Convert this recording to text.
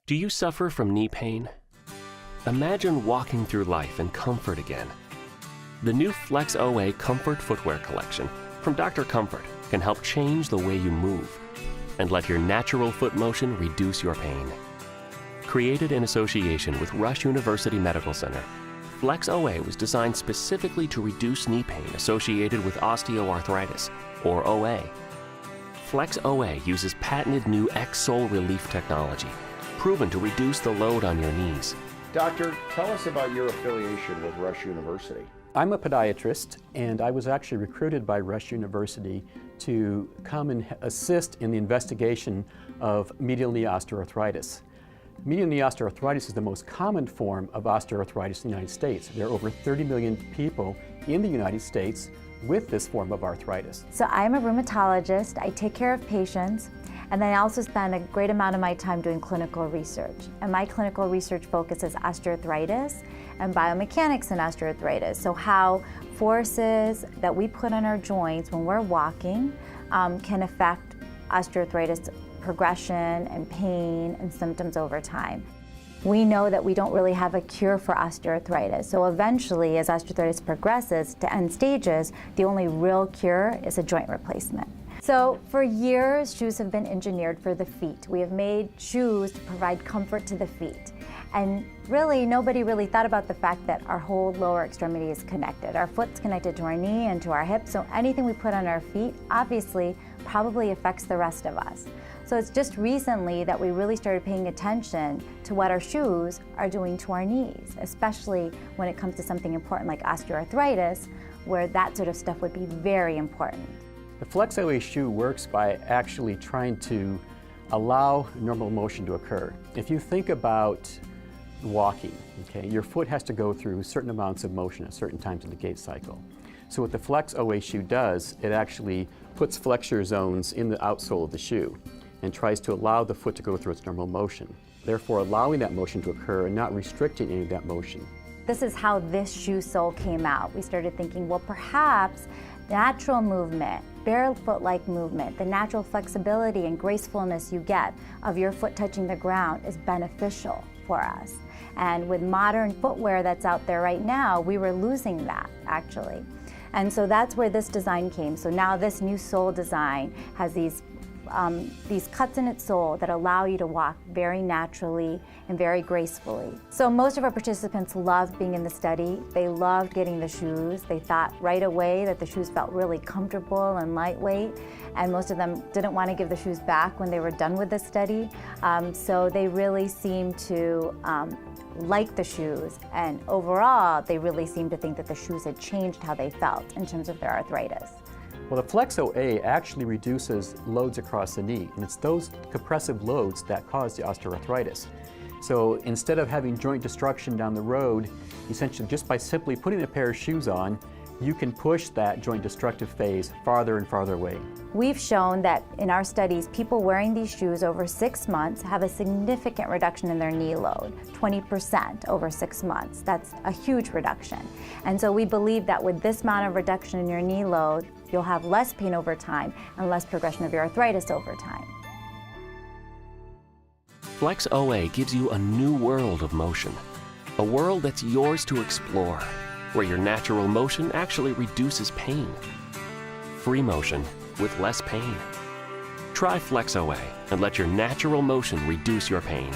Do you suffer from knee pain? Imagine walking through life in comfort again. The new Flex OA Comfort Footwear Collection from Dr. Comfort can help change the way you move and let your natural foot motion reduce your pain. Created in association with Rush University Medical Center, Flex OA was designed specifically to reduce knee pain associated with osteoarthritis, or OA. Flex OA uses patented new X-Sole Relief technology, proven to reduce the load on your knees. Doctor, tell us about your affiliation with Rush University. I'm a podiatrist, and I was actually recruited by Rush University to come and assist in the investigation of medial knee osteoarthritis. Medial knee osteoarthritis is the most common form of osteoarthritis in the United States. There are over 30 million people in the United States with this form of arthritis. So I'm a rheumatologist. I take care of patients, and then I also spend a great amount of my time doing clinical research. And my clinical research focuses osteoarthritis and biomechanics in osteoarthritis. So how forces that we put on our joints when we're walking can affect osteoarthritis progression and pain and symptoms over time. We know that we don't really have a cure for osteoarthritis. So eventually, as osteoarthritis progresses to end stages, the only real cure is a joint replacement. So for years, shoes have been engineered for the feet. We have made shoes to provide comfort to the feet. And really, nobody really thought about the fact that our whole lower extremity is connected. Our foot's connected to our knee and to our hip, so anything we put on our feet obviously probably affects the rest of us. So it's just recently that we really started paying attention to what our shoes are doing to our knees, especially when it comes to something important like osteoarthritis, where that sort of stuff would be very important. The Flex OA shoe works by actually trying to allow normal motion to occur. If you think about walking, okay, your foot has to go through certain amounts of motion at certain times in the gait cycle. So what the Flex OA shoe does, it actually puts flexure zones in the outsole of the shoe and tries to allow the foot to go through its normal motion, therefore allowing that motion to occur and not restricting any of that motion. This is how this shoe sole came out. We started thinking, well, perhaps natural movement, barefoot-like movement, the natural flexibility and gracefulness you get of your foot touching the ground is beneficial for us. And with modern footwear that's out there right now, we were losing that, actually. And so that's where this design came. So now this new sole design has these cuts in its sole that allow you to walk very naturally and very gracefully. So most of our participants loved being in the study. They loved getting the shoes. They thought right away that the shoes felt really comfortable and lightweight, and most of them didn't want to give the shoes back when they were done with the study. So they really seemed to like the shoes, and overall they really seemed to think that the shoes had changed how they felt in terms of their arthritis. Well, the Flex OA actually reduces loads across the knee, and it's those compressive loads that cause the osteoarthritis. So instead of having joint destruction down the road, essentially just by simply putting a pair of shoes on, you can push that joint destructive phase farther and farther away. We've shown that in our studies, people wearing these shoes over 6 months have a significant reduction in their knee load, 20% over 6 months. That's a huge reduction. And so we believe that with this amount of reduction in your knee load, you'll have less pain over time and less progression of your arthritis over time. Flex OA gives you a new world of motion, a world that's yours to explore, where your natural motion actually reduces pain. Free motion with less pain. Try Flex OA and let your natural motion reduce your pain.